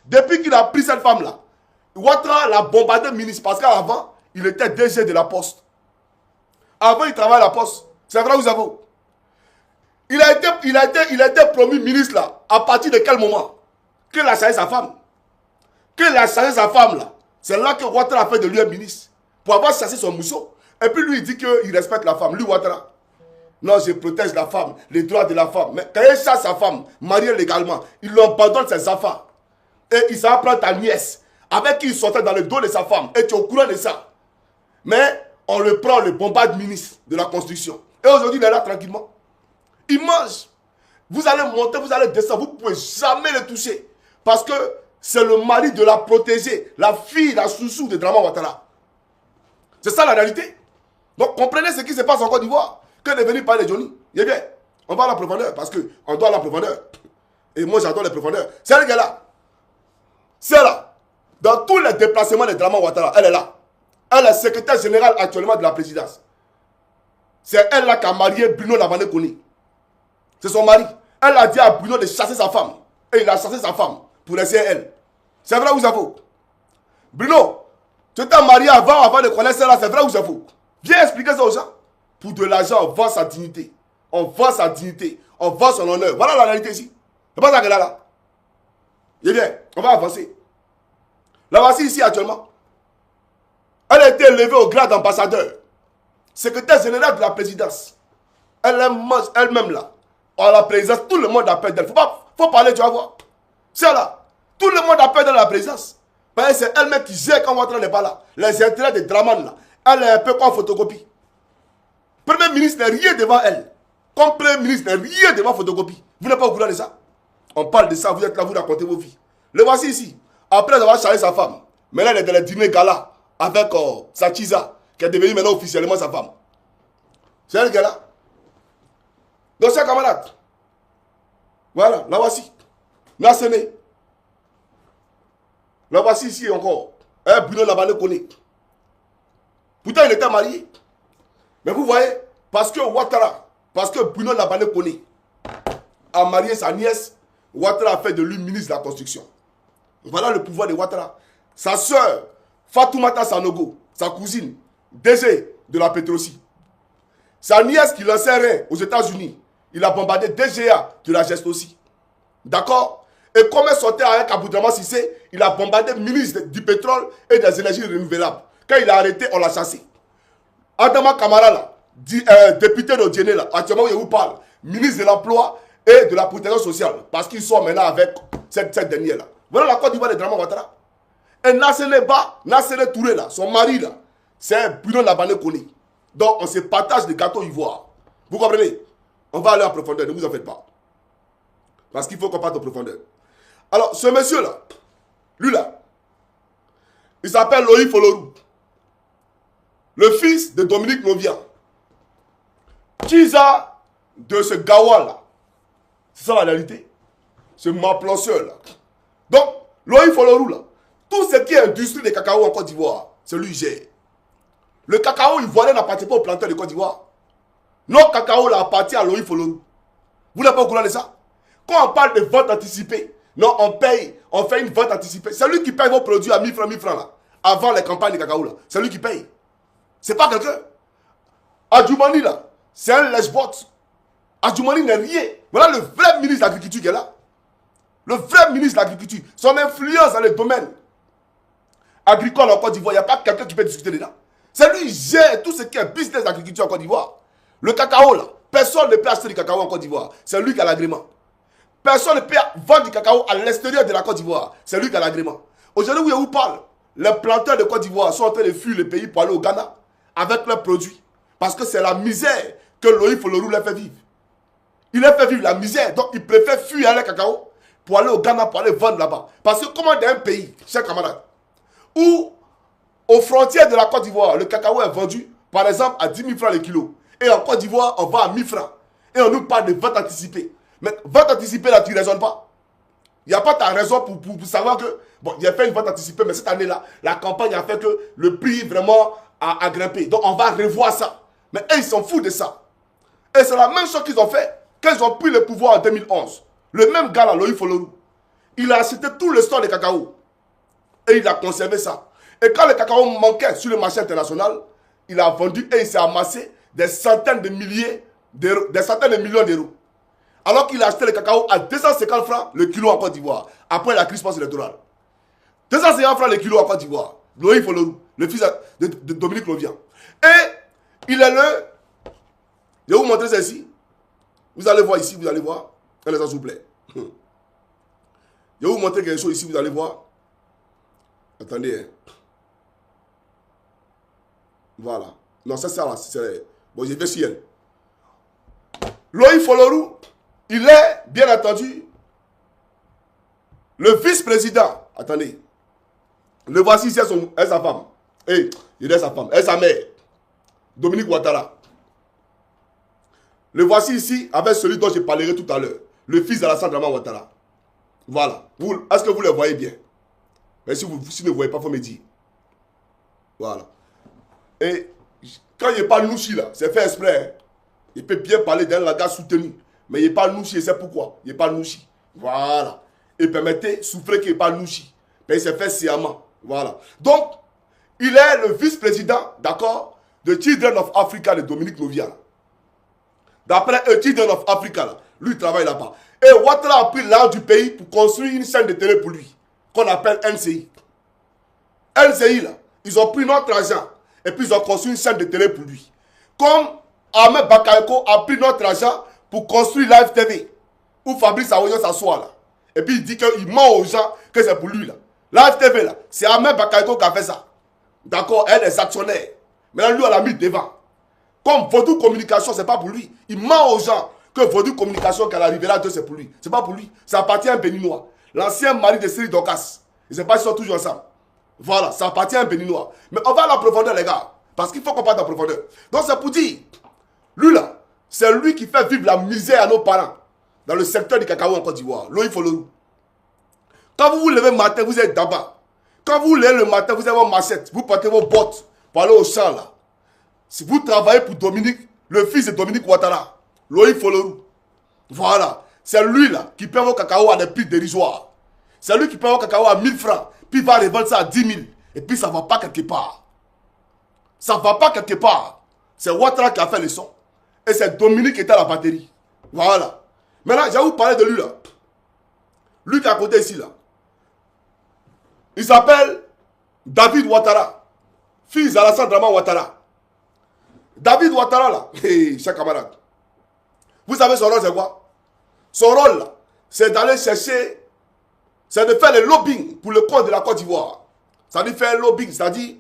Depuis qu'il a pris cette femme-là, Ouattara l'a bombardé ministre parce qu'avant, il était DG de la Poste. Avant, il travaillait à la Poste. C'est vrai, vous avez. Il a été promu ministre là. À partir de quel moment? Qu'il a changé sa femme. Qu'il a changé sa femme là. C'est là que Ouattara a fait de lui un ministre. Pour avoir chassé son mousseau. Et puis lui, il dit qu'il respecte la femme. Lui, Ouattara. Non, je protège la femme, les droits de la femme. Mais quand il chasse sa femme, mariée légalement, il lui abandonne ses enfants. Et il s'en prend ta nièce, avec qui il sortait dans le dos de sa femme. Et tu es au courant de ça. Mais on le prend, le bombarde ministre de la Constitution. Et aujourd'hui, il est là tranquillement. Il mange. Vous allez monter, vous allez descendre, vous ne pouvez jamais le toucher. Parce que c'est le mari de la protégée, la fille, la chouchou de Draman Ouattara. C'est ça la réalité. Donc comprenez ce qui se passe en Côte d'Ivoire. Que est venu parler de Johnny. Eh bien, on va à la profondeur parce qu'on doit à la profondeur. Et moi, j'adore les profondeurs. C'est elle qui est là. C'est là. Dans tous les déplacements de Draman Ouattara, elle est là. Elle est secrétaire générale actuellement de la présidence. C'est elle là qui a marié Bruno Lavané Koni. C'est son mari. Elle a dit à Bruno de chasser sa femme. Et il a chassé sa femme pour laisser elle. C'est vrai ou c'est faux? Bruno, tu t'es marié avant de connaître celle-là. C'est vrai ou c'est faux? Viens expliquer ça aux gens. Pour de l'argent, on vend sa dignité. On vend sa dignité. On vend son honneur. Voilà la réalité ici. C'est pas ça qu'elle a là. Eh bien, on va avancer. La voici ici actuellement. Elle a été élevée au grade d'ambassadeur. Secrétaire général de la présidence. Elle-même là. À la présidence, tout le monde appelle d'elle. Faut parler, tu vas voir. C'est là. Tout le monde appelle d'elle la présidence. Parce que c'est elle-même qui gère quand Ouattara n'est pas là. Les intérêts de Draman là. Elle est un peu comme photocopie. Premier ministre n'est rien devant elle. Comme premier ministre n'est rien devant photocopie. Vous n'êtes pas au courant de ça? On parle de ça, vous êtes là, vous racontez vos vies. Le voici ici. Après avoir changé sa femme. Maintenant, elle est dans le dîner gala avec sa Chiza, qui est devenue maintenant officiellement sa femme. C'est elle qui est là. Donc, c'est camarade. Voilà, la voici. Nassene. La voici ici encore. Bruno Lavané Koni. Pourtant, il était marié. Mais vous voyez, parce que Ouattara, parce que Bruno Lavané Koni a marié sa nièce, Ouattara a fait de lui ministre de la Construction. Voilà le pouvoir de Ouattara. Sa soeur, Fatoumata Sanogo, sa cousine, DG de la Petrosi. Sa nièce qui lançait rien aux États-Unis, il a bombardé DGA de la geste aussi. D'accord? Et comme elle sortait avec Aboudraman Sissé, il a bombardé le ministre du pétrole et des énergies renouvelables. Quand il a arrêté, on l'a chassé. Adama Kamara, là, député de Djéné, là, actuellement, il vous parle, ministre de l'Emploi et de la Protection sociale, parce qu'ils sont maintenant avec cette dernière-là. Voilà la Côte d'Ivoire de Draman Ouattara. Et Nassene Touré, là, son mari, là, c'est Bruno Lavané Koni. Donc, on se partage des gâteaux ivoires. Vous comprenez? On va aller en profondeur, ne vous en faites pas. Parce qu'il faut qu'on parte en profondeur. Alors, ce monsieur-là, lui là, il s'appelle Loïc Folorou. Le fils de Dominique Novia. Kiza de ce gawa-là. C'est ça la réalité. Ce maplanceur là. Donc, Loïc Folorou là, tout ce qui est industrie de cacao en Côte d'Ivoire, c'est lui qui gère. Le cacao ivoirien n'appartient pas aux planteurs de Côte d'Ivoire. Notre cacao là appartient à Loïc Folorou. Vous n'êtes pas au courant de ça? Quand on parle de vente anticipée, non, on paye, on fait une vente anticipée. C'est lui qui paye vos produits à 1000 francs là, avant les campagnes de cacao là. C'est lui qui paye. C'est pas quelqu'un. Adjoumani là, c'est un lèche-bot. Adjoumani n'est rien. Voilà le vrai ministre de l'Agriculture qui est là. Le vrai ministre de l'Agriculture. Son influence dans le domaine agricole en Côte d'Ivoire, il n'y a pas quelqu'un qui peut discuter dedans. C'est lui qui gère tout ce qui est business d'agriculture en Côte d'Ivoire. Le cacao là, personne ne peut acheter du cacao en Côte d'Ivoire. C'est lui qui a l'agrément. Personne ne peut vendre du cacao à l'extérieur de la Côte d'Ivoire. C'est lui qui a l'agrément. Aujourd'hui, où je vous parle, les planteurs de Côte d'Ivoire sont en train de fuir le pays pour aller au Ghana avec leurs produits. Parce que c'est la misère que Loïc Folorou leur fait vivre. Il leur fait vivre la misère. Donc, il préfère fuir le cacao pour aller au Ghana, pour aller vendre là-bas. Parce que comment dans un pays, chers camarades, où aux frontières de la Côte d'Ivoire, le cacao est vendu, par exemple, à 10 000 francs le kilo. Et en Côte d'Ivoire, on vend à 1000 francs. Et on nous parle de vente anticipée. Mais vente anticipée, là, tu ne raisonnes pas. Il n'y a pas ta raison pour savoir que, bon, il a fait une vente anticipée, mais cette année-là, la campagne a fait que le prix vraiment a grimpé. Donc, on va revoir ça. Mais eux, ils s'en foutent de ça. Et c'est la même chose qu'ils ont fait quand ils ont pris le pouvoir en 2011. Le même gars là, Loïc Folorou. Il a acheté tout le store de cacao. Et il a conservé ça. Et quand le cacao manquait sur le marché international, il a vendu et il s'est amassé des centaines de milliers d'euros, des centaines de millions d'euros. Alors qu'il a acheté le cacao à 250 francs le kilo en Côte d'Ivoire, après la crise post-électorale. 250 francs le kilo en Côte d'Ivoire. Loïc Folorou, le fils de Dominique Lovian. Et il est le... Je vais vous montrer ça ici. Vous allez voir ici, vous allez voir. Un instant, s'il vous plaît. Je vais vous montrer quelque chose ici, vous allez voir. Attendez. Hein. Voilà. Non, ça, c'est... Bon, j'ai fait ciel. Loïc Folorou, il est, bien entendu, le vice-président. Attendez. Le voici ici, c'est sa femme. Et il est sa femme. Elle est sa mère. Dominique Ouattara. Le voici ici avec celui dont je parlerai tout à l'heure. Le fils d'Alassane Draman Ouattara. Voilà. Est-ce que vous le voyez bien? Mais si vous ne voyez pas, il faut me dire. Voilà. Et quand il parle Nouchi là, c'est fait exprès. Hein. Il peut bien parler d'un langage soutenu. Mais il parle Nouchi et c'est pourquoi. Il parle Nouchi. Voilà. Et permettez, souffrez qu'il parle Nouchi. Mais il s'est fait sciemment. Voilà. Donc, il est le vice-président, d'accord, de Children of Africa de Dominique Lovian. D'après Children of Africa, là, lui, il travaille là-bas. Et Ouattara a pris l'argent du pays pour construire une chaîne de télé pour lui, qu'on appelle NCI. NCI, là, ils ont pris notre argent et puis ils ont construit une chaîne de télé pour lui. Comme Ahmed Bakayoko a pris notre argent pour construire Live TV, où Fabrice Aouyo s'assoit là. Et puis il dit qu'il ment aux gens que c'est pour lui là. Live TV là, c'est Ahmed Bakayoko qui a fait ça. D'accord, elle est actionnaire. Maintenant lui, elle a mis devant. Comme Vodou Communication, c'est pas pour lui. Il ment aux gens que Vodou Communication, qu'elle arrivera de c'est pour lui. C'est pas pour lui. Ça appartient à un Béninois. L'ancien mari de Cyril Docas. Je ne sais pas s'ils sont toujours ensemble. Voilà, ça appartient à un Béninois. Mais on va à la profondeur, les gars. Parce qu'il faut qu'on parte en profondeur. Donc c'est pour dire, lui là, c'est lui qui fait vivre la misère à nos parents. Dans le secteur du cacao en Côte d'Ivoire. Loïc Folorou. Quand vous vous levez le matin, vous êtes d'abord. Quand vous levez le matin, vous avez vos machettes. Vous portez vos bottes pour aller au champ là. Si vous travaillez pour Dominique, le fils de Dominique Ouattara, Loïc Folorou, voilà, c'est lui là qui paie vos cacao à des prix dérisoires. C'est lui qui paie vos cacao à 1000 francs, puis il va revendre ça à 10 000. Et puis ça ne va pas quelque part. Ça ne va pas quelque part. C'est Ouattara qui a fait le son. Et c'est Dominique qui était à la batterie. Voilà. Maintenant, je vais vous parler de lui là. Lui qui est à côté ici là. Il s'appelle David Ouattara, fils d'Alassane Draman Ouattara. David Ouattara là, chers camarades, vous savez son rôle c'est quoi? Son rôle là, c'est d'aller chercher, c'est de faire le lobbying pour le compte de la Côte d'Ivoire. C'est-à-dire faire un lobbying, c'est-à-dire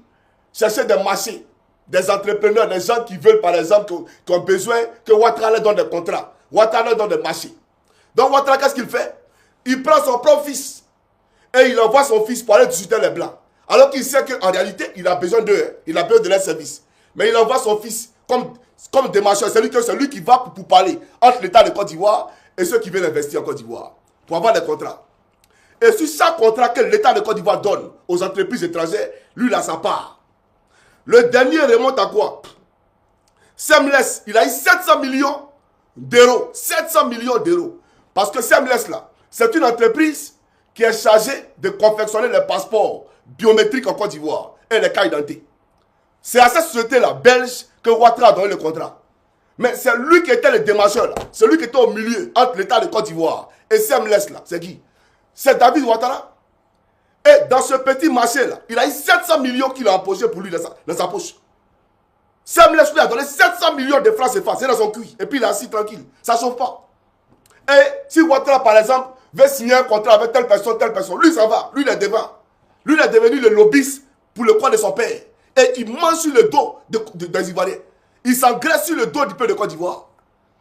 chercher des marchés, des entrepreneurs, des gens qui veulent par exemple, qui ont besoin que Ouattara leur donne des contrats, Ouattara leur donne des marchés. Donc Ouattara, qu'est-ce qu'il fait? Il prend son propre fils et il envoie son fils pour aller discuter les blancs. Alors qu'il sait qu'en réalité, il a besoin d'eux, il a besoin de leur service. Mais il envoie son fils comme démarcheur. C'est lui qui va pour parler entre l'État de Côte d'Ivoire et ceux qui veulent investir en Côte d'Ivoire pour avoir des contrats. Et sur chaque contrat que l'État de Côte d'Ivoire donne aux entreprises étrangères, lui, il a sa part. Le dernier remonte à quoi? Semless, il a eu 700 millions d'euros. 700 millions d'euros. Parce que Semless, là, c'est une entreprise qui est chargée de confectionner les passeports biométriques en Côte d'Ivoire et les cartes d'identité. C'est à cette société-là, belge, que Ouattara a donné le contrat. Mais c'est lui qui était le démarcheur, là. C'est lui qui était au milieu entre l'État de Côte d'Ivoire et Semless, là. C'est qui? C'est David Ouattara. Et dans ce petit marché-là, il a eu 700 millions qu'il a empoché pour lui dans sa poche. Semless lui a donné 700 millions de francs CFA, c'est dans son cuit. Et puis il est assis tranquille. Ça ne chauffe pas. Et si Ouattara, par exemple, veut signer un contrat avec telle personne, lui, ça va. Lui, il est devant. Lui, il est devenu le lobbyiste pour le compte de son père. Et il mange sur le dos des Ivoiriens. Il s'engraisse sur le dos du peuple de Côte d'Ivoire.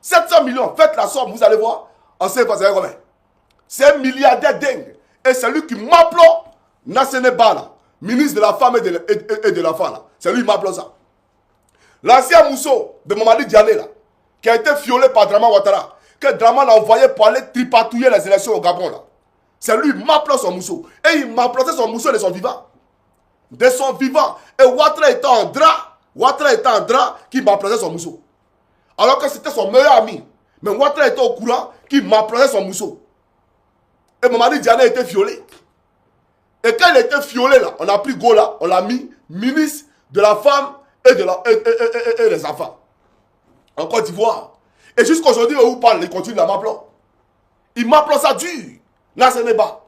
700 millions, faites la somme, vous allez voir. On sait pas, c'est combien. C'est un milliardaire dingue. Et c'est lui qui m'appelle Nassene Bala, ministre de la femme et de la femme. C'est lui qui m'appelle ça. L'ancien Mousso de Mamadi Diané, là, qui a été violé par Draman Ouattara, que Draman a envoyé pour aller tripatouiller les élections au Gabon. Là. C'est lui qui m'appelle son Mousso. Et il m'a planté son Mousso de son vivant. De son vivant. Et Ouattara était en drap, qui m'a planté son Mousso. Alors que c'était son meilleur ami. Mais Ouattara était au courant qu'il m'a planté son Mousso. Et Mamadi Diana a été violée. Et quand elle a été violée, là, on a pris Gola, on l'a mis ministre de la femme et des enfants. En Côte d'Ivoire. Et jusqu'aujourd'hui, où parle, il continue à m'appeler. Il m'appelle ça dur. Là, ce n'est pas.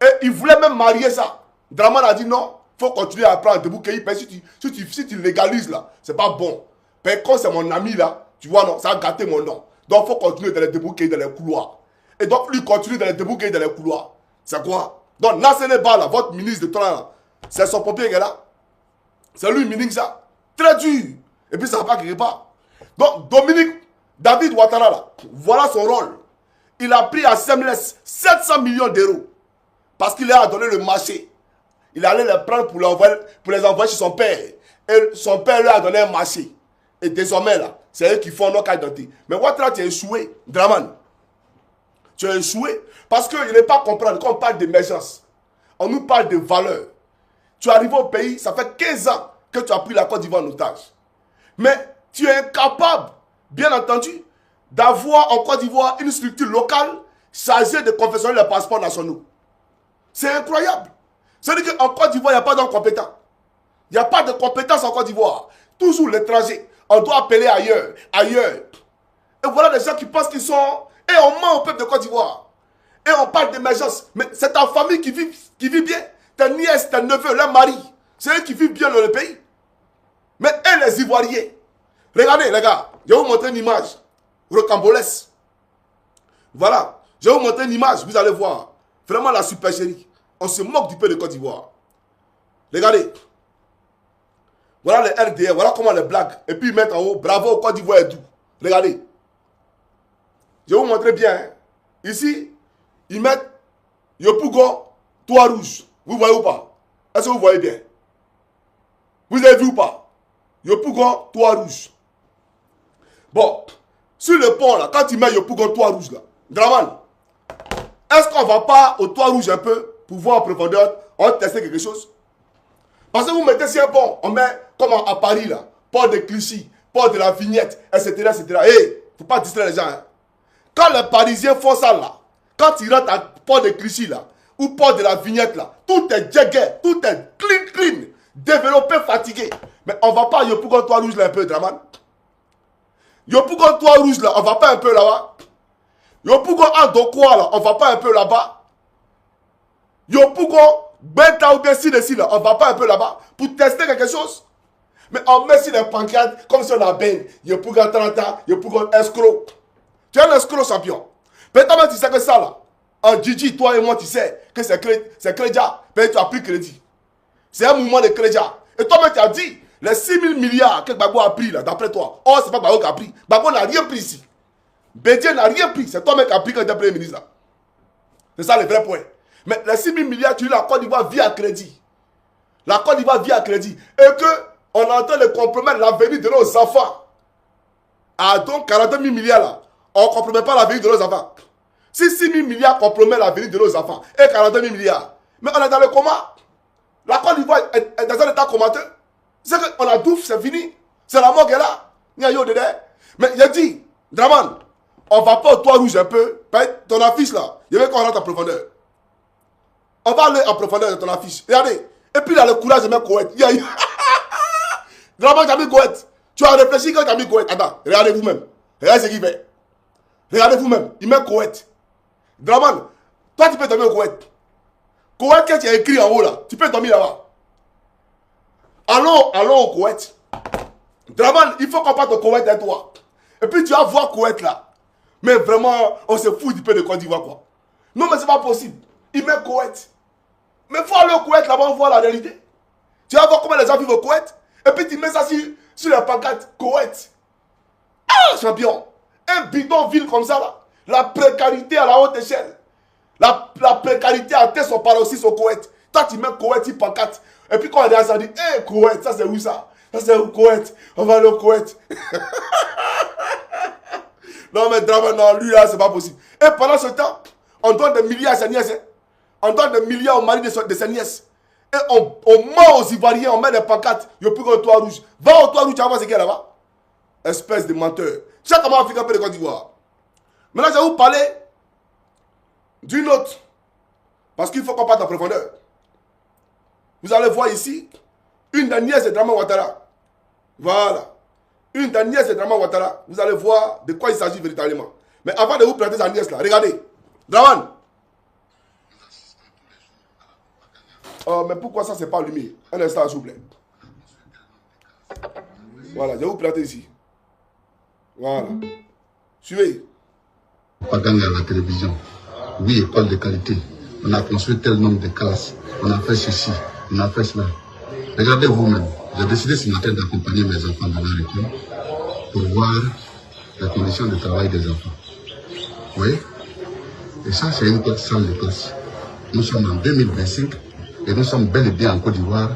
Et il voulait même marier ça. Draman a dit non, il faut continuer à prendre debout. Si tu légalises là, c'est pas bon. Mais quand c'est mon ami là, tu vois, non, ça a gâté mon nom. Donc, il faut continuer dans les débouquets dans les couloirs. Et donc, lui continue dans les débouquets dans les couloirs. C'est quoi? Donc, Naseneba, là, votre ministre de temps, c'est son papier qui est là. C'est lui, ministre, ça. Très dur. Et puis, ça va pas quelque part. Donc, David Ouattara, là, voilà son rôle. Il a pris à Semless 700 millions d'euros. Parce qu'il a donné le marché. Il allait les prendre pour les envoyer chez son père. Et son père lui a donné un marché. Et désormais, là, c'est eux qui font nos cas d'identité. Mais Ouattara, tu as échoué, Draman. Tu as échoué parce qu'il n'est pas comprendre. Quand on parle d'émergence, on nous parle de valeurs. Tu es arrivé au pays, ça fait 15 ans que tu as pris la Côte d'Ivoire en otage. Mais tu es incapable, bien entendu, d'avoir en Côte d'Ivoire une structure locale chargée de confectionner les passeports nationaux. C'est incroyable. C'est-à-dire qu'en Côte d'Ivoire, il n'y a pas d'homme compétent. Il n'y a pas de compétence en Côte d'Ivoire. Toujours l'étranger. On doit appeler ailleurs. Et voilà des gens qui pensent qu'ils sont... Et on ment au peuple de Côte d'Ivoire. Et on parle d'émergence. Mais c'est ta famille qui vit bien. Tes nièces, tes neveux, leurs maris. C'est eux qui vivent bien dans le pays. Mais eux, les Ivoiriens. Regardez, les gars. Je vais vous montrer une image. Rocambolesque. Voilà. Je vais vous montrer une image. Vous allez voir. Vraiment la supercherie. On se moque du peuple de Côte d'Ivoire. Regardez. Voilà les RDR. Voilà comment les blagues. Et puis ils mettent en haut. Bravo au Côte d'Ivoire et tout. Regardez. Je vais vous montrer bien. Hein. Ici, ils mettent Yopougon, toit rouge. Vous voyez ou pas? Est-ce que vous voyez bien? Vous avez vu ou pas? Yopougon, toit rouge. Bon, sur le pont là, quand ils mettent Yopougon, toit rouge là, Draman, est-ce qu'on va pas au toit rouge un peu pour voir en profondeur, on va tester quelque chose? Parce que vous mettez sur un pont, on met comme à Paris là, port de Clichy, port de la Vignette, etc. etc. Hey, faut pas distraire les gens. Hein. Quand les Parisiens font ça là, quand ils rentrent à port de Clichy là, ou port de la Vignette là, tout est jagger, tout est clean, développé, fatigué. Mais on va pas à Yopougon toit rouge là un peu, Draman. Yopougon toit rouge là, on va pas un peu là-bas. Yopougon Andokwa là, on va pas un peu là-bas. Yopougon Benta ou bien ci là, on va pas un peu là-bas pour tester quelque chose. Mais on met sur les pancartes comme si on a ben. Yopougon 30 ans, Yopougon escroc. Tu es un escroc champion. Peut-être tu sais que ça là, en Gigi, toi et moi, tu sais que c'est Crédia. Peut-être tu as pris crédit. C'est un mouvement de Crédia. Et toi-même, tu as dit, les 6 000 milliards que Gbagbo a pris là, d'après toi. Oh, c'est pas Gbagbo qui a pris. Gbagbo n'a rien pris ici. Bédier n'a rien pris. C'est toi-même qui a pris quand tu es premier ministre là. C'est ça le vrai point. Mais les 6 000 milliards, tu dis la Côte d'Ivoire vit à crédit. La Côte d'Ivoire vit à crédit. Et qu'on est en train de compromettre l'avenir de nos enfants. Ah donc 42 000 milliards là, on ne compromet pas l'avenir de nos enfants. Si 6 000 milliards compromettent l'avenir de nos enfants et 42 000 milliards, mais on est dans le coma. La Côte d'Ivoire est dans un état comateux. C'est qu'on a douce, c'est fini. C'est la mort qui est là. Il y a yo dedans. Mais il a dit, Draman, on va pas au toit rouge un peu. Ton affiche là, il y avait qu'on rentre en profondeur. On va aller en profondeur de ton affiche. Regardez. Et puis il a le courage de mettre Koweït. Draman, tu as mis Koweït. Tu as réfléchi quand tu as mis Koweït. Attends, regardez vous-même. Regardez ce qu'il fait. Regardez vous-même. Il met Koweït. Draman, toi tu peux dormir au Koweït. Koweït que tu as écrit en haut là, tu peux dormir là-bas. Allons au Koweït. Draman, il faut qu'on parte au Koweït avec toi. Et puis tu vas voir Koweït là. Mais vraiment, on se fout du peu de Côte d'Ivoire quoi. Non mais c'est pas possible. Il met Koweït. Mais il faut aller au Koweït là-bas, on voit la réalité. Tu vas voir comment les gens vivent au Koweït. Et puis tu mets ça sur la pancarte Koweït. Ah, champion. Un bidonville comme ça là. La précarité à la haute échelle. La précarité atteint son paroxysme au Koweït. Toi tu mets Koweït, il pancarte. Et puis quand on est à ça, on dit, hé Koweït, ça c'est où ça? Ça c'est où Koweït? On va aller au Koweït. Non mais drame, non, lui là, c'est pas possible. Et pendant ce temps, on donne des milliards à ses nièces. Hein. On donne des milliards au mari de ses nièces. Et on ment aux Ivoiriens, on met des pancartes. Il n'y a plus qu'un toit rouge. Va au toit rouge, tu vas voir ce qu'il y a là-bas. Espèce de menteur. Chaque comment Africain peut de Côte d'Ivoire. Maintenant, je vais vous parler d'une autre. Parce qu'il faut qu'on parte en profondeur. Vous allez voir ici, une des nièces de Draman Ouattara. Voilà. Une des nièces de Draman Ouattara. Vous allez voir de quoi il s'agit véritablement. Mais avant de vous présenter sa nièce là, regardez. Draman. Oh, mais pourquoi ça c'est pas allumé? Un instant, s'il vous plaît. Voilà, je vais vous présenter ici. Voilà. Suivez. Propagande à la télévision. Oui, école de qualité. On a construit tel nombre de classes. On a fait ceci. On a fait cela. Regardez vous-même. J'ai décidé ce matin d'accompagner mes enfants dans leur école pour voir les conditions de travail des enfants. Vous voyez? Et ça, c'est une salle de classe. Nous sommes en 2025 et nous sommes bel et bien en Côte d'Ivoire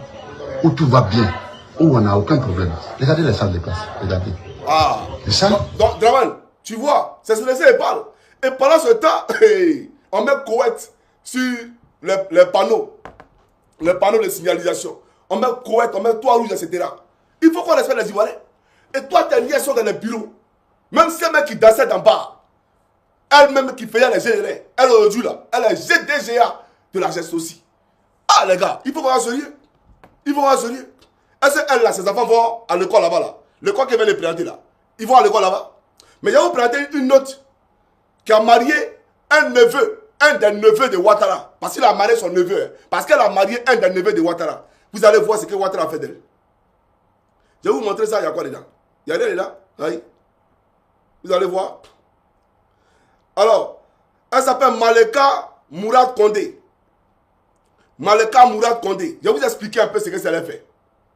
où tout va bien, où on n'a aucun problème. Regardez les salles de classe. Regardez. Ah. Et ça? Donc, Draman, tu vois, c'est ce que laisser parle. Et pendant ce temps, on met Koweït sur les panneaux de signalisation. On met Koweït, on met Toit Rouge, etc. Il faut qu'on respecte les Ivoiriens. Et toi, tes liens sont dans les bureaux. Même ces mecs qui dansaient d'en bas, elle-même qui faisait les GDR, elle aujourd'hui là, elle est GDGA de la geste aussi. Ah les gars, il faut voir sérieux. Il faut voir sérieux. Est-ce qu'elle là, ses enfants vont à l'école là-bas là? L'école qui vient les présenter là. Ils vont à l'école là-bas. Mais il y a vous présenter une autre qui a marié un neveu, un des neveux de Ouattara. Parce qu'il a marié son neveu. Hein. Parce qu'elle a marié un des neveux de Ouattara. Vous allez voir ce que Ouattara a fait d'elle. Je vais vous montrer ça, il y a quoi dedans? Il y a rien dedans? Oui. Vous allez voir. Alors, elle s'appelle Maleka Mourad Kondé. Maleka Mourad Kondé. Je vais vous expliquer un peu ce que ça a fait.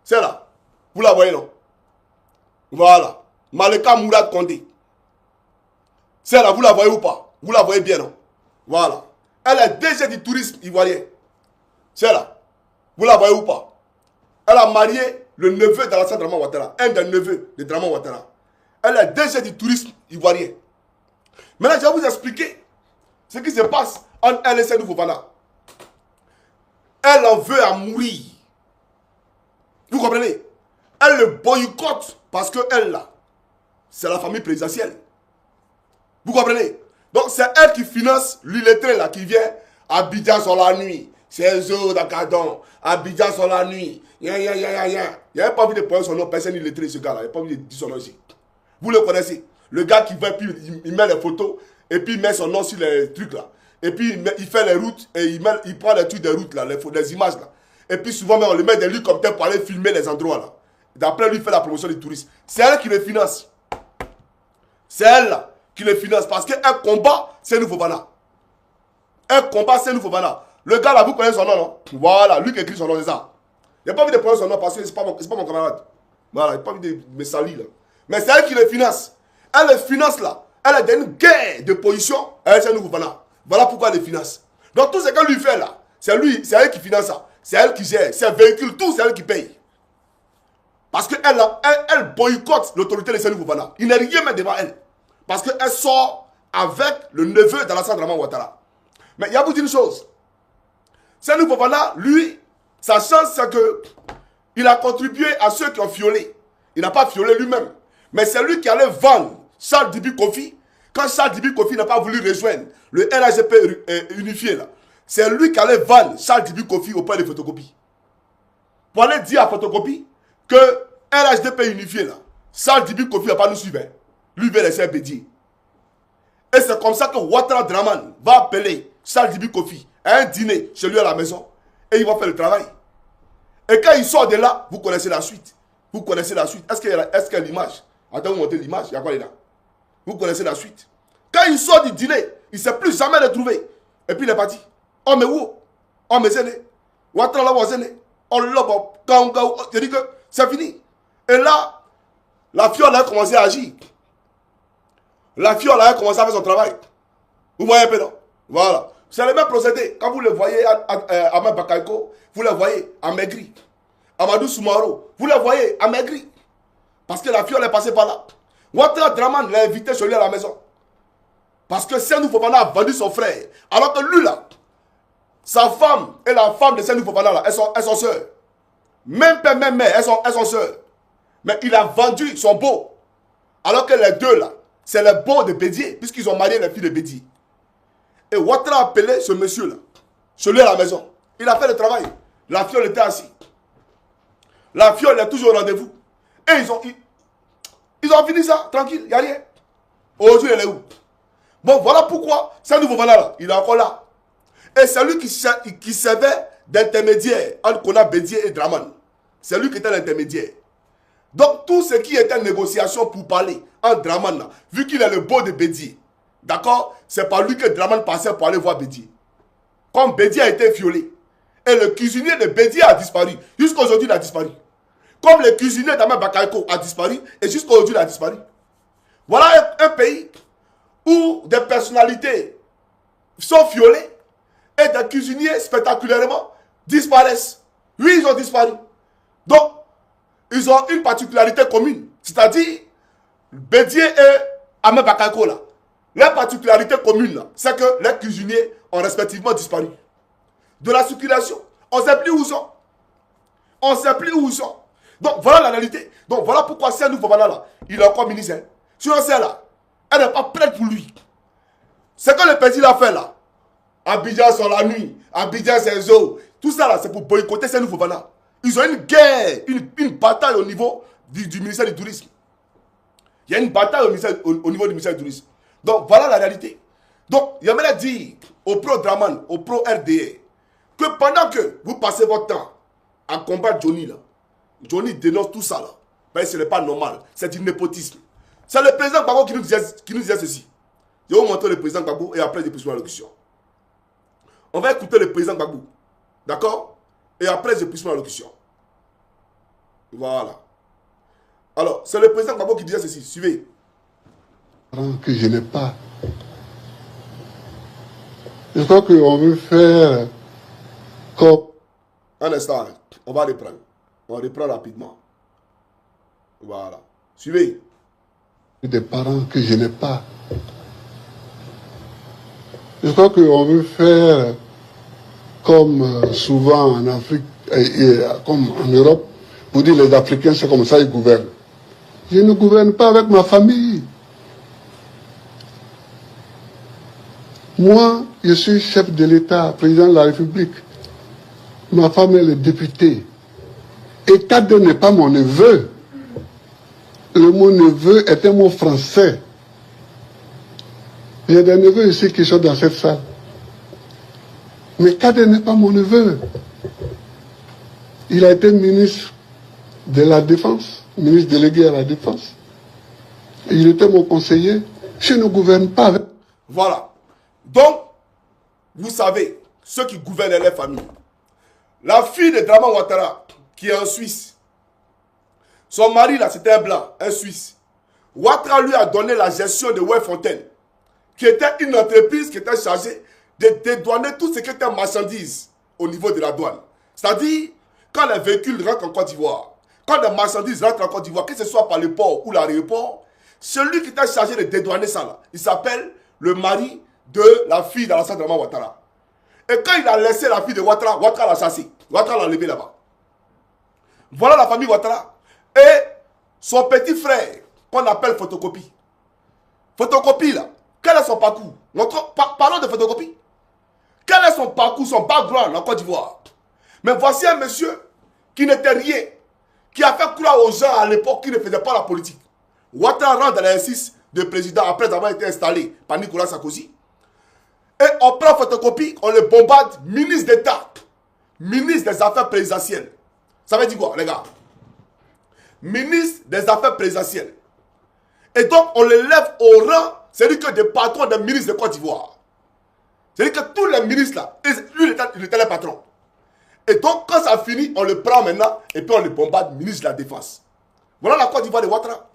C'est là. Vous la voyez, non? Voilà. Maleka Mourad Kondé. C'est là, vous la voyez ou pas? Vous la voyez bien, non? Voilà. Elle est DG du tourisme ivoirien. C'est là. Vous la voyez ou pas? Elle a marié le neveu d'Alassane Draman Ouattara. Un des neveux de Draman Ouattara. Elle est DG du tourisme ivoirien. Maintenant, je vais vous expliquer ce qui se passe entre elle et Seydou Fofana. Elle en veut à mourir. Vous comprenez? Elle le boycotte parce que elle, là, c'est la famille présidentielle. Vous comprenez? Donc, c'est elle qui finance l'illettré, là, qui vient à Abidjan sur la nuit. C'est Zo Dakadon. Abidjan sur la nuit. Il n'y a pas envie de prendre son nom. Personne illettré, ce gars-là. Il n'y a pas envie de dire son nom ici. Vous le connaissez? Le gars qui va, puis il met les photos, et puis il met son nom sur les trucs, là. Et puis il fait les routes, et il prend les trucs des routes, là, les images, là. Et puis souvent, on le met des hélicoptères pour aller filmer les endroits, là. D'après lui, il fait la promotion des touristes. C'est elle qui le finance. C'est elle, là, qui le finance. Parce qu'elle combat Seydou Fofana. Elle combat Seydou Fofana. Le gars, là, vous connaissez son nom, non? Voilà, lui qui écrit son nom, c'est ça. Il n'a pas envie de prendre son nom parce que c'est pas mon camarade. Voilà, il n'a pas envie de me salir, là. Mais c'est elle qui le finance. Elle le finance, là. Elle a une guerre de position avec Seydou Fofana. Voilà pourquoi elle le finance. Donc tout ce qu'elle lui fait, là, c'est lui, c'est elle qui finance ça. C'est elle qui gère, ses véhicules, tout, c'est elle qui paye. Parce qu'elle elle boycotte l'autorité de Seydou Fofana. Il n'est rien même devant elle. Parce qu'elle sort avec le neveu d'Alassane Draman Ouattara. Mais il y a vous dire une chose. Seydou Fofana, lui, sa chance, c'est que il a contribué à ceux qui ont violé. Il n'a pas violé lui-même. Mais c'est lui qui allait vendre Charles Dibi Kofi. Quand Charles Dibi Kofi n'a pas voulu rejoindre le RHGP unifié, là, c'est lui qui allait vendre Charles Dibi Kofi auprès des photocopies. Pour aller dire à photocopie que RHDP unifié, là, Charles Dibi Kofi n'a pas nous suivre. Lui veut laisser bédier. Et c'est comme ça que Ouattara Draman va appeler Charles Dibi Kofi à un dîner chez lui à la maison. Et il va faire le travail. Et quand il sort de là, vous connaissez la suite. Vous connaissez la suite. Est-ce qu'il y a l'image? Attends, vous montez l'image. Il y a quoi là? Vous connaissez la suite. Quand il sort du dîner, il ne s'est plus jamais retrouvé. Et puis il est parti. Oh, mais où? Oh, mais c'est né. Ouattara là, c'est né. Oh, là, je dis que c'est fini. Et là, la fiole a commencé à agir. La fiole a commencé à faire son travail. Vous voyez un peu, non? Voilà. C'est le même procédé. Quand vous le voyez à Ahmed Bakayoko, vous le voyez amaigri. Amadou Soumaro, vous le voyez amaigri. Parce que la fiole est passée par là. Ouattara Draman l'a invité chez lui à la maison. Parce que Seydou Fofana a vendu son frère. Alors que lui, là, sa femme et la femme de Seydou Fofana, là, elles sont sœurs. Même père, même mère, elles sont sœurs. Mais il a vendu son beau. Alors que les deux, là, c'est le beau de Bédier, puisqu'ils ont marié les filles de Bédier. Et Ouattara a appelé ce monsieur-là, celui à la maison. Il a fait le travail. La fiole était assise. La fiole est toujours au rendez-vous. Et ils ont fini ça, tranquille, il n'y a rien. Aujourd'hui, elle est où? Bon, voilà pourquoi c'est un nouveau Vanala, il est encore là. Et c'est lui qui servait d'intermédiaire entre Kona Bédié et Draman. C'est lui qui était l'intermédiaire. Donc, tout ce qui était négociation pour parler entre Draman, vu qu'il est le beau de Bédié, d'accord, c'est par lui que Draman passait pour aller voir Bédié. Comme Bédié a été violé. Et le cuisinier de Bédié a disparu. Jusqu'à aujourd'hui, il a disparu. Comme le cuisinier d'Ahmed Bakayoko a disparu. Et jusqu'à aujourd'hui, il a disparu. Voilà un pays où des personnalités sont violées et des cuisiniers spectaculairement disparaissent. Oui, ils ont disparu. Donc, ils ont une particularité commune. C'est-à-dire, Bédié et Ahmed Bakayoko là. La particularité commune, c'est que les cuisiniers ont respectivement disparu. De la circulation, on ne sait plus où ils sont. On ne sait plus où ils sont. Donc voilà la réalité. Donc voilà pourquoi c'est un nouveau là. Il est encore ministre. Sinon c'est là, elle n'est pas prête pour lui. Ce que le président a fait là, Abidjan sur la nuit, Abidjan c'est eaux, tout ça là, c'est pour boycotter ces nouveaux là. Ils ont une guerre, une bataille au niveau du ministère du Tourisme. Il y a une bataille au niveau du ministère du Tourisme. Donc voilà la réalité. Donc j'aimerais dire au pro-Draman, au pro-RDA, que pendant que vous passez votre temps à combattre Johnny là, Johnny dénonce tout ça là, ben ce n'est pas normal, c'est du népotisme. C'est le président Gbagbo qui nous disait ceci. Je vais vous montrer le président Gbagbo et après je poursuis ma locution. On va écouter le président Gbagbo, d'accord? Et après je poursuis ma locution. Voilà. Alors, c'est le président Gbagbo qui disait ceci, suivez. Que je n'ai pas. Je crois qu'on veut faire comme... Un instant, on va reprendre. On reprend rapidement. Voilà. Suivez. Des parents que je n'ai pas. Je crois qu'on veut faire comme souvent en Afrique et comme en Europe, pour dire les Africains, c'est comme ça ils gouvernent. Je ne gouverne pas avec ma famille. Moi, je suis chef de l'État, président de la République. Ma femme, elle est députée. Et Kade n'est pas mon neveu. Le mot neveu est un mot français. Il y a des neveux ici qui sont dans cette salle. Mais Kade n'est pas mon neveu. Il a été ministre de la Défense, ministre délégué à la Défense. Et il était mon conseiller. Je ne gouverne pas avec... Voilà. Donc, vous savez, ceux qui gouvernent les familles. La fille de Draman Ouattara, qui est en Suisse, son mari là, c'était un blanc, un Suisse. Ouattara lui a donné la gestion de Wayfontaine, qui était une entreprise qui était chargée de dédouaner tout ce qui était marchandises au niveau de la douane. C'est-à-dire, quand les véhicules rentrent en Côte d'Ivoire, quand les marchandises rentrent en Côte d'Ivoire, que ce soit par le port ou l'aéroport, celui qui était chargé de dédouaner ça là, il s'appelle le mari de la fille d'Alassane Draman Ouattara. Et quand il a laissé la fille de Ouattara, Ouattara l'a chassé. Ouattara l'a enlevé là-bas. Voilà la famille Ouattara. Et son petit frère, qu'on appelle Photocopie. Photocopie là, quel est son parcours? Parlons de Photocopie. Quel est son parcours, son background en Côte d'Ivoire? Mais voici un monsieur qui n'était rien, qui a fait croire aux gens à l'époque qui ne faisaient pas la politique. Ouattara rentre dans l'exercice de président après avoir été installé par Nicolas Sarkozy. Et on prend Photocopie, on le bombarde, ministre d'État, ministre des Affaires présidentielles. Ça veut dire quoi, les gars? Ministre des Affaires présidentielles. Et donc, on le lève au rang, c'est-à-dire que des patrons des ministres de Côte d'Ivoire. C'est-à-dire que tous les ministres là, lui, il était le patron. Et donc, quand ça finit, on le prend maintenant, et puis on le bombarde, ministre de la Défense. Voilà la Côte d'Ivoire de Ouattara.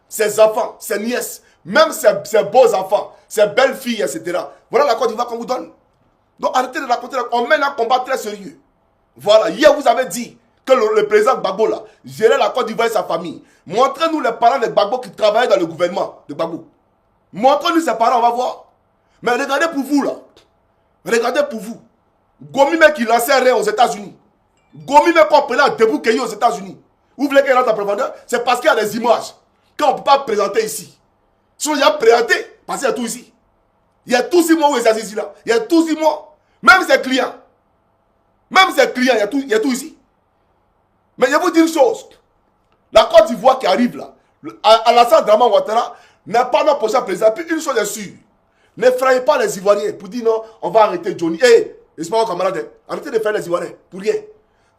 Ses enfants, ses nièces, même ses beaux enfants, ses belles filles, etc. Voilà la Côte d'Ivoire qu'on vous donne. Donc arrêtez de raconter, on mène un combat très sérieux. Voilà, hier vous avez dit que le président Gbagbo là, gérait la Côte d'Ivoire et sa famille. Montrez-nous les parents de Gbagbo qui travaillaient dans le gouvernement de Gbagbo. Montrez-nous ses parents, on va voir. Mais regardez pour vous là. Regardez pour vous. Gomi mec qui lançait rien aux États-Unis. Gomi mec qu'on prenait debout aux États-Unis. Vous voulez qu'il rentre en profondeur? C'est parce qu'il y a des images qu'on ne peut pas présenter ici. Si on y a présenté, parce qu'il y a tout ici. Il y a tous 6 mois où il s'agit ici là. Il y a tous 6 mois. Même ses clients. Il y a tout ici. Mais je vous dis une chose. La Côte d'Ivoire qui arrive là, Alassane Draman Ouattara n'est pas notre prochain président. Puis une chose est sûre. N'effrayez pas les Ivoiriens pour dire non, on va arrêter Johnny. Hé, c'est pas vos camarades. Arrêtez de faire les Ivoiriens. Pour rien.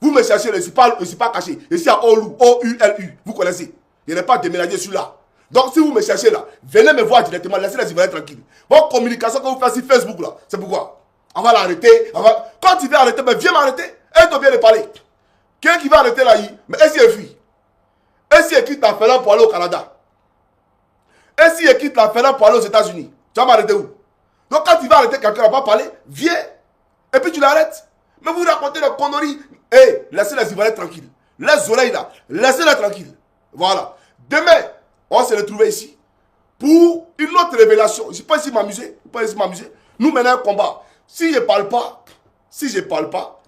Vous me cherchez, je ne suis pas caché. Ici à Olu, O-U-L-U. Vous connaissez. Je n'ai pas déménagé celui-là. Donc si vous me cherchez là, venez me voir directement. Laissez les Ivoiriens tranquilles. Votre communication que vous faites sur Facebook là, c'est pourquoi. On va l'arrêter. Quand tu veux arrêter, mais viens m'arrêter. Et tu viens de parler. Quelqu'un qui va arrêter là, mais est-ce qu'il fuit? Est-ce qu'il quitte la Finlande pour aller au Canada? Est-ce qu'il quitte la Finlande pour aller aux États-Unis? Tu vas m'arrêter où? Donc quand tu vas arrêter quelqu'un, on va pas parler, viens. Et puis tu l'arrêtes. Mais vous racontez des conneries. Hé, laissez les Ivoiriens tranquilles. Les oreilles là, laissez-les tranquilles. Voilà. Demain, on va se retrouver ici pour une autre révélation. Je ne sais pas ici m'amuser. Nous menons un combat. Si je ne parle pas,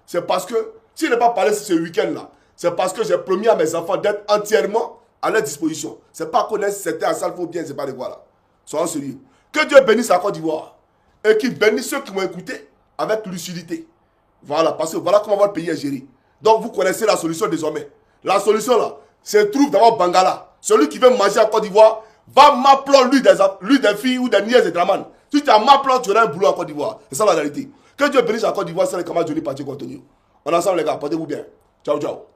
c'est parce que si je n'ai pas parlé ce week-end-là, c'est parce que j'ai promis à mes enfants d'être entièrement à leur disposition. Ce n'est pas qu'on c'était à salle, faut bien, c'est pas de voilà. Soyons sérieux. Que Dieu bénisse la Côte d'Ivoire et qu'il bénisse ceux qui m'ont écouté avec lucidité. Voilà, parce que voilà comment votre pays est géré. Donc vous connaissez la solution désormais. La solution là, se trouve dans Bangala. Celui qui veut manger en Côte d'Ivoire, va m'appeler lui des filles ou des nièces de Draman. Si tu as m'appeler, tu auras un boulot en Côte d'Ivoire. C'est ça la réalité. Que Dieu bénisse la Côte d'Ivoire, c'est le camarade Johnny Pacheco Antonio. On est ensemble les gars, portez-vous bien. Ciao, ciao.